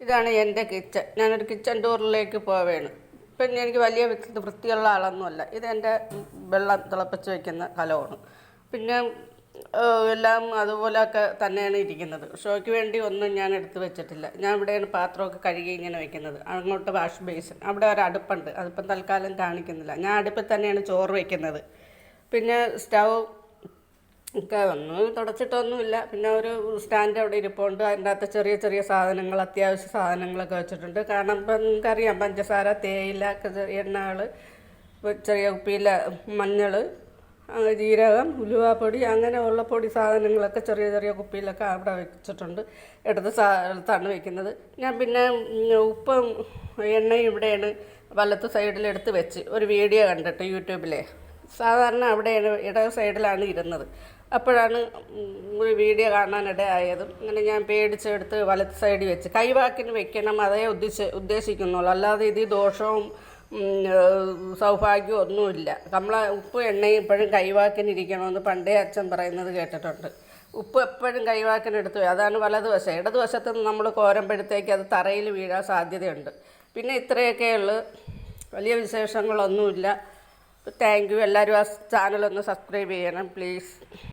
ഇതാണ് എൻ്റെ കിച്ചൺ. ഞാനൊരു കിച്ചൺ ടൂറിലേക്ക് പോവുകയാണ്. പിന്നെ എനിക്ക് വലിയ വൃത്തിയുള്ള ആളൊന്നുമല്ല. ഇതെൻ്റെ വെള്ളം തിളപ്പിച്ച് വയ്ക്കുന്ന കലമാണ്. പിന്നെ എല്ലാം അതുപോലെയൊക്കെ തന്നെയാണ് ഇരിക്കുന്നത്. ഷോയ്ക്ക് വേണ്ടി ഒന്നും ഞാൻ എടുത്ത് വെച്ചിട്ടില്ല. ഞാൻ ഇവിടെയാണ് പാത്രമൊക്കെ കഴുകി ഇങ്ങനെ വയ്ക്കുന്നത്. അങ്ങോട്ട് വാഷ് ബേസിൻ, അവിടെ ഒരു അടുപ്പുണ്ട്. അതിപ്പം തൽക്കാലം കാണിക്കുന്നില്ല. ഞാൻ അടുപ്പിൽ തന്നെയാണ് ചോറ് വയ്ക്കുന്നത്. പിന്നെ സ്റ്റൗ ഒക്കെ ഒന്നും തുടച്ചിട്ടൊന്നുമില്ല. പിന്നെ ഒരു സ്റ്റാൻഡ് അവിടെ ഇരിപ്പുണ്ട്. അതിൻ്റെ അകത്ത് ചെറിയ ചെറിയ സാധനങ്ങൾ, അത്യാവശ്യ സാധനങ്ങളൊക്കെ വെച്ചിട്ടുണ്ട്. കാരണം ഇപ്പം നിങ്ങൾക്കറിയാം, പഞ്ചസാര, തേയില, എണ്ണകൾ, ചെറിയ കുപ്പിയില മഞ്ഞൾ, ജീരകം, ഉലുവാപ്പൊടി, അങ്ങനെയുള്ള പൊടി സാധനങ്ങളൊക്കെ ചെറിയ ചെറിയ കുപ്പിയിലൊക്കെ അവിടെ വെച്ചിട്ടുണ്ട്. എടുത്ത് സ്ഥലത്താണ് വയ്ക്കുന്നത്. ഞാൻ പിന്നെ ഉപ്പും എണ്ണയും ഇവിടെയാണ് വലത്ത് സൈഡിലെടുത്ത് വെച്ച് ഒരു വീഡിയോ കണ്ടിട്ട് യൂട്യൂബിലെ. സാധാരണ അവിടെയാണ് ഇടത് സൈഡിലാണ് ഇരുന്നത്. അപ്പോഴാണ് ഒരു വീഡിയോ കാണാനിടയായതും. അങ്ങനെ ഞാൻ പേടിച്ചെടുത്ത് വലത്ത് സൈഡിൽ വെച്ച് കൈവാക്കിന് വെക്കണം, അതേ ഉദ്ദേശിക്കുന്നുള്ളൂ. അല്ലാതെ ഇത് ദോഷവും സൗഭാഗ്യവും ഒന്നുമില്ല. നമ്മളെ ഉപ്പ് എണ്ണയും ഇപ്പോഴും കൈവാക്കിനിരിക്കണമെന്ന് പണ്ടേ അച്ഛൻ പറയുന്നത് കേട്ടിട്ടുണ്ട്. ഉപ്പ് എപ്പോഴും കൈവാക്കിനെടുത്ത് പോയി. അതാണ് വലതുവശം. ഇടതുവശത്ത് നിന്ന് നമ്മൾ കോരുമ്പോഴത്തേക്ക് അത് തറയിൽ വീഴാൻ സാധ്യതയുണ്ട്. പിന്നെ ഇത്രയൊക്കെയുള്ളൂ, വലിയ വിശേഷങ്ങളൊന്നുമില്ല. Thank you. എല്ലാവരും ആ ചാനലൊന്ന് സബ്സ്ക്രൈബ് ചെയ്യണം പ്ലീസ്.